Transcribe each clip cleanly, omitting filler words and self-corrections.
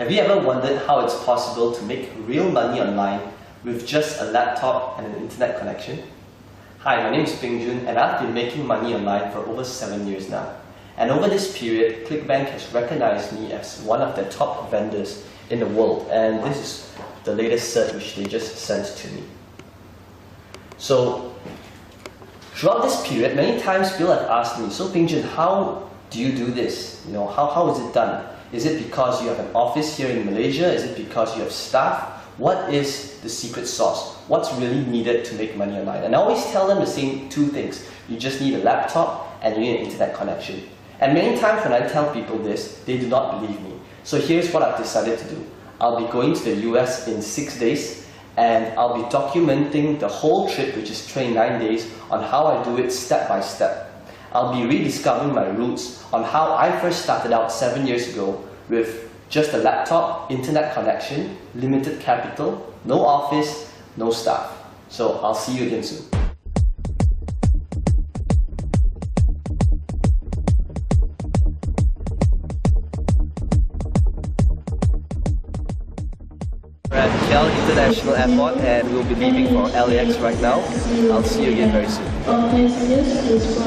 Have you ever wondered how it's possible to make real money online with just a laptop and an internet connection? Hi, my name is Ping Jun and I've been making money online for over 7 years now. And over this period, ClickBank has recognized me as one of the top vendors in the world, and this is the latest cert which they just sent to me. So, throughout this period, many times people have asked me, so Ping Jun, how do you do this? How is it done? Is it because you have an office here in Malaysia? Is it because you have staff? What is the secret sauce? What's really needed to make money online? And I always tell them the same two things. You just need a laptop and you need an internet connection. And many times when I tell people this, they do not believe me. So here's what I've decided to do. I'll be going to the US in 6 days and I'll be documenting the whole trip, which is 29 days, on how I do it step by step. I'll be rediscovering my roots on how I first started out 7 years ago with just a laptop, internet connection, limited capital, no office, no staff. So I'll see you again soon. We're at Shell International Airport and we'll be leaving for LAX right now. I'll see you again very soon.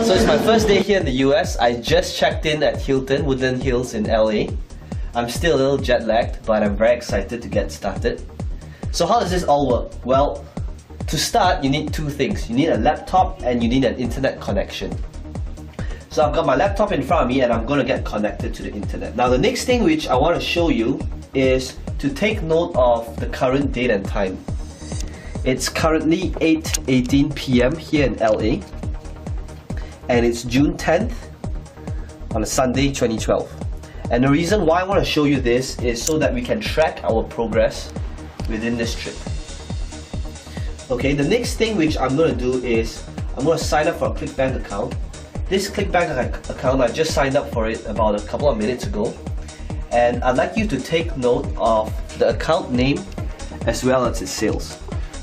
So it's my first day here in the US. I just checked in at Hilton, Woodland Hills in LA. I'm still a little jet lagged, but I'm very excited to get started. So how does this all work? Well, to start you need two things. You need a laptop and you need an internet connection. So I've got my laptop in front of me and I'm going to get connected to the internet. Now the next thing which I want to show you is to take note of the current date and time. It's currently 8:18 PM here in LA and it's June 10th on a Sunday 2012. And the reason why I want to show you this is so that we can track our progress within this trip. Okay, the next thing which I'm going to do is I'm going to sign up for a ClickBank account. This ClickBank account, I just signed up for it about a couple of minutes ago. And I'd like you to take note of the account name as well as its sales.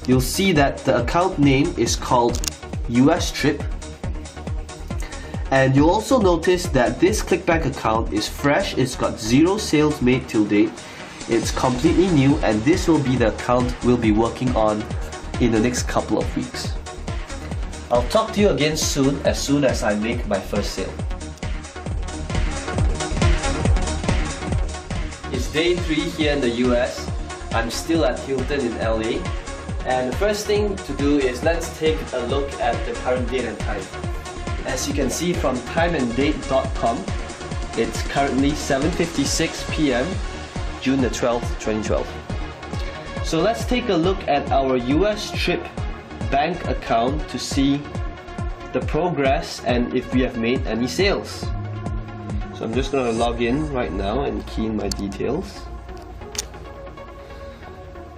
You'll see that the account name is called US Trip. And you'll also notice that this ClickBank account is fresh, it's got 0 sales made till date, it's completely new, and this will be the account we'll be working on in the next couple of weeks. I'll talk to you again soon as I make my first sale. It's day 3 here in the US. I'm still at Hilton in LA. And the first thing to do is let's take a look at the current date and time. As you can see from timeanddate.com, it's currently 7:56 PM, June the 12th, 2012. So let's take a look at our US Trip bank account to see the progress and if we have made any sales. So I'm just going to log in right now and key in my details.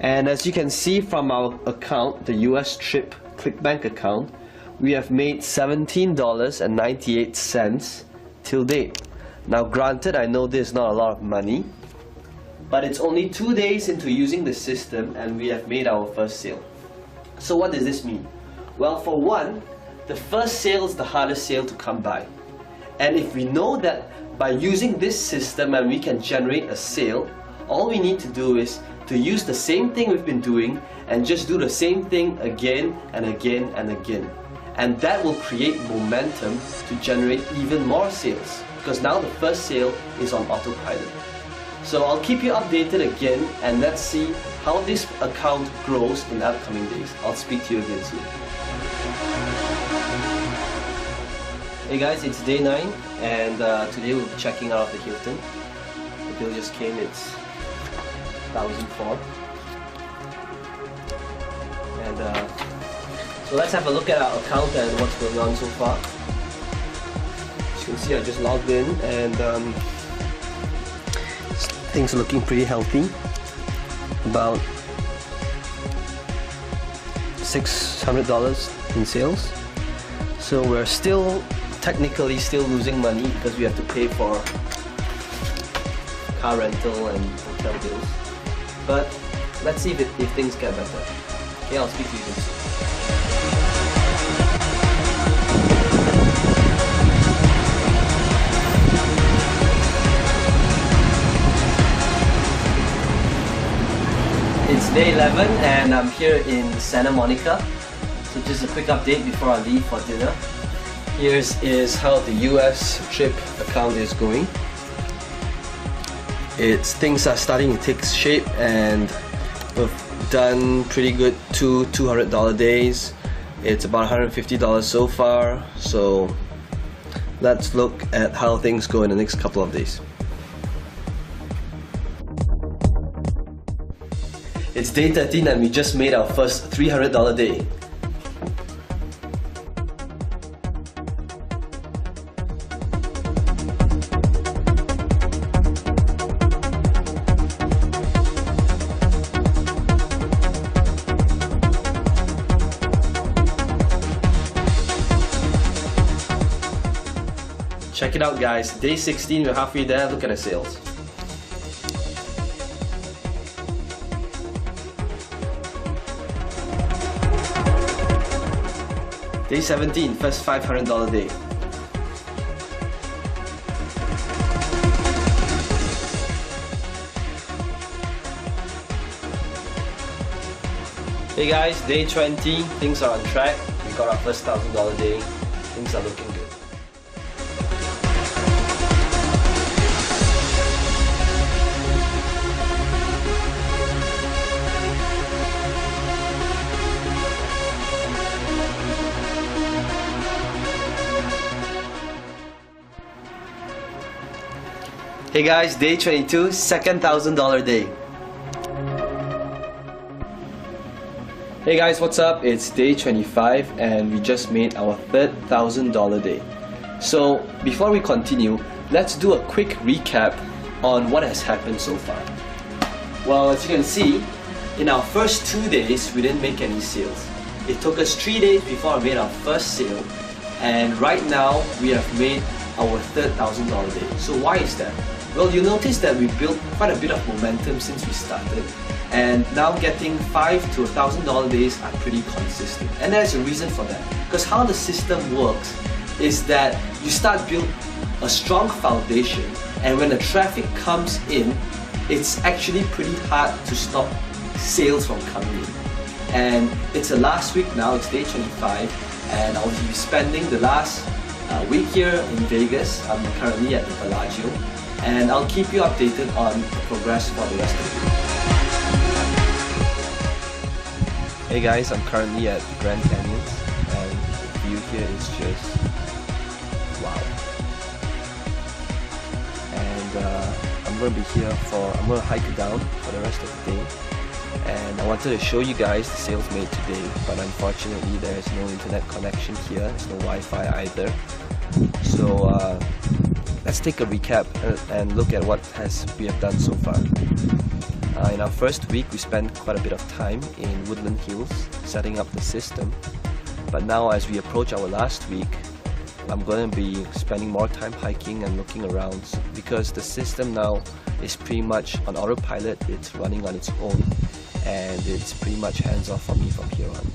And as you can see from our account, the US Trip ClickBank account, we have made $17.98 till date. Now granted, I know this is not a lot of money, but it's only 2 days into using the system and we have made our first sale. So what does this mean? Well, for one, the first sale is the hardest sale to come by. And if we know that by using this system and we can generate a sale, all we need to do is to use the same thing we've been doing and just do the same thing again and again and again. And that will create momentum to generate even more sales, because now the first sale is on autopilot. So I'll keep you updated again and let's see how this account grows in the upcoming days. I'll speak to you again soon. Hey guys, it's day 9 and today we'll be checking out of the Hilton. The bill just came, it's 1,004. And so let's have a look at our account and what's going on so far. As you can see, I just logged in and things are looking pretty healthy. About $600 in sales. So we're technically still losing money because we have to pay for car rental and hotel bills. But let's see if things get better. Okay, I'll speak to you soon. It's day 11 and I'm here in Santa Monica. So just a quick update before I leave for dinner. Here's how the US trip account is going. Things are starting to take shape and we've done pretty good $200 days. It's about $150 so far. So let's look at how things go in the next couple of days. It's day 13 and we just made our first $300 day. Check it out guys, day 16, we're halfway there, look at the sales. Day 17, first $500 day. Hey guys, day 20, things are on track. We got our first $1,000 day. Things are looking good. Hey guys, day 22, second $1,000 day. Hey guys, what's up? It's day 25 and we just made our third $1,000 day. So before we continue, let's do a quick recap on what has happened so far. Well, as you can see, in our first 2 days, we didn't make any sales. It took us 3 days before we made our first sale, and right now we have made our third $1,000 day. So why is that? Well, you'll notice that we built quite a bit of momentum since we started, and now getting $5 to $1,000 days are pretty consistent. And there's a reason for that. Because how the system works is that you start build a strong foundation, and when the traffic comes in, it's actually pretty hard to stop sales from coming in. And it's the last week now, it's day 25, and I'll be spending the last week here in Vegas. I'm currently at the Bellagio, and I'll keep you updated on the progress for the rest of the week. Hey guys, I'm currently at Grand Canyons, and the view here is just wow. And I'm going to be here I'm going to hike down for the rest of the day. And I wanted to show you guys the sales made today, but unfortunately there is no internet connection here, there's no Wi-Fi either. So let's take a recap and look at what we have done so far. In our first week, we spent quite a bit of time in Woodland Hills setting up the system. But now as we approach our last week, I'm going to be spending more time hiking and looking around, because the system now is pretty much on autopilot. It's running on its own, and it's pretty much hands-off for me from here on.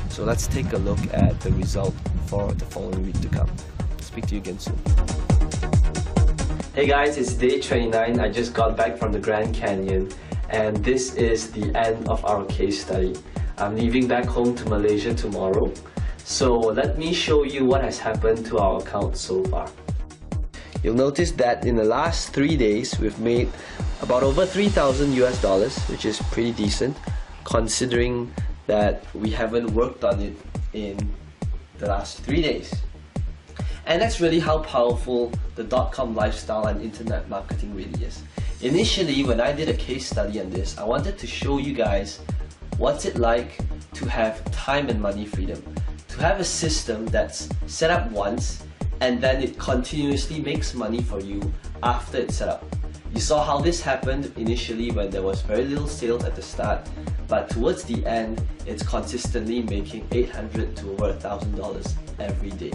So let's take a look at the result for the following week to come. Speak to you again soon. Hey guys, it's day 29. I just got back from the Grand Canyon, and this is the end of our case study. I'm leaving back home to Malaysia tomorrow. So let me show you what has happened to our account so far. You'll notice that in the last 3 days, we've made about over $3,000 US, which is pretty decent, considering that we haven't worked on it in the last 3 days. And that's really how powerful the .com lifestyle and internet marketing really is. Initially, when I did a case study on this, I wanted to show you guys what's it like to have time and money freedom. To have a system that's set up once and then it continuously makes money for you after it's set up. You saw how this happened initially when there was very little sales at the start, but towards the end, it's consistently making $800 to over $1,000 every day.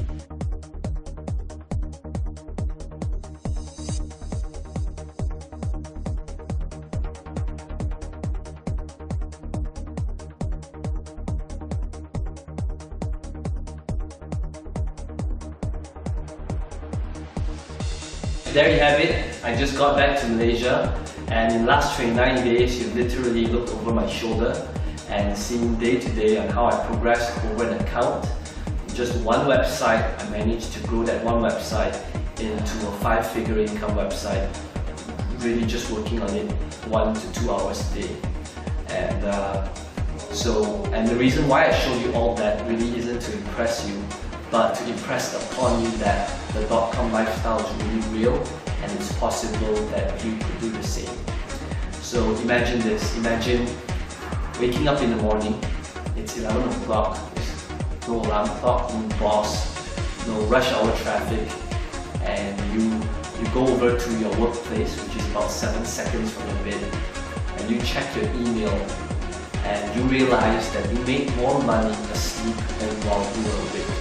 There you have it. I just got back to Malaysia And in the last 29 days, you literally looked over my shoulder and seen day to day on how I progressed over an account. Just one website, I managed to grow that one website into a 5-figure income website, really just working on it 1 to 2 hours a day. And and the reason why I showed you all that really isn't to impress you, but to impress upon you that the .com lifestyle is really real and it's possible that you could do the same. So imagine this, imagine waking up in the morning, it's 11 o'clock, no alarm clock, no boss, no rush hour traffic, and you go over to your workplace, which is about 7 seconds from your bed, and you check your email, and you realize that you made more money asleep than while you were awake.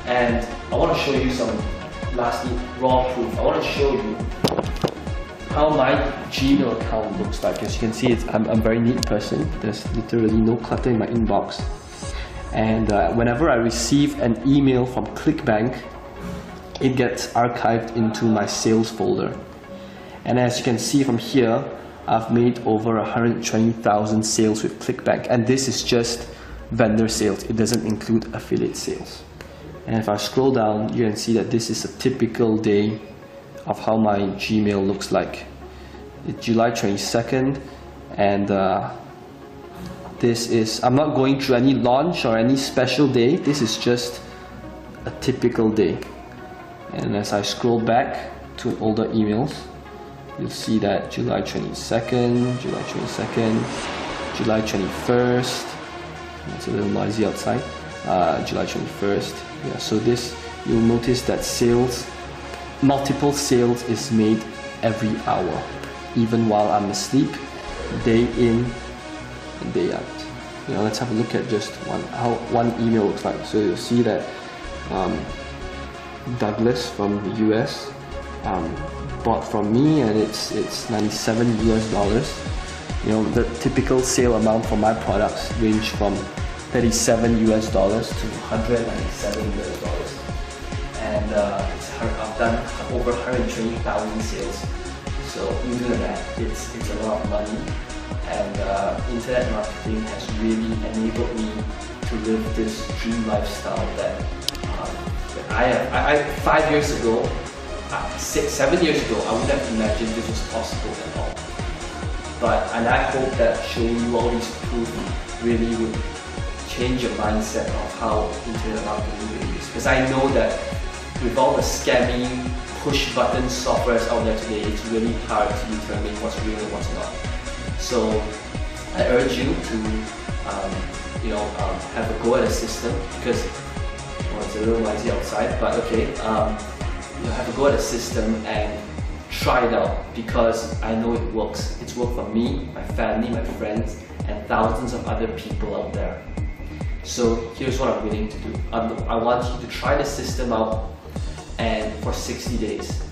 And I want to show you some lastly raw proof. I want to show you how my Gmail account looks like. As you can see, I'm a very neat person. There's literally no clutter in my inbox. And whenever I receive an email from ClickBank, it gets archived into my sales folder. And as you can see from here, I've made over 120,000 sales with ClickBank, and this is just vendor sales. It doesn't include affiliate sales. And if I scroll down, you can see that this is a typical day of how my Gmail looks like. It's July 22nd, and this is, I'm not going through any launch or any special day. This is just a typical day. And as I scroll back to older emails, you'll see that July 22nd, July 22nd, July 21st, it's a little noisy outside, July 21st, yeah, so this, you'll notice that sales, multiple sales is made every hour, even while I'm asleep, day in and day out. You know, let's have a look at just how one email looks like. So you'll see that Douglas from the US bought from me, and it's 97 US dollars. You know, the typical sale amount for my products range from 37 US dollars to 197 US dollars. And I've done over 120,000 sales. So you do that, it's a lot of money. And internet marketing has really enabled me to live this dream lifestyle that I 5 years ago, 7 years ago, I wouldn't have imagined this was possible at all. And I hope that showing you all these proof really would change your mindset of how internet marketing really is. Because I know that with all the scammy push button softwares out there today, it's really hard to determine what's real and what's not. So I urge you to have a go at a system, because it's a little noisy outside, but okay, have a go at a system and try it out, because I know it works. It's worked for me, my family, my friends, and thousands of other people out there. So here's what I'm willing to do. I want you to try the system out and for 60 days.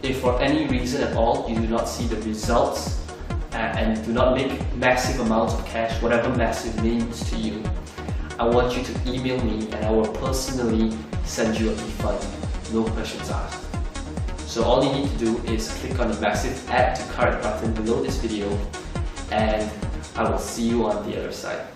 If for any reason at all you do not see the results and do not make massive amounts of cash, whatever massive means to you, I want you to email me and I will personally send you a refund, no questions asked. So all you need to do is click on the massive add to cart button below this video, and I will see you on the other side.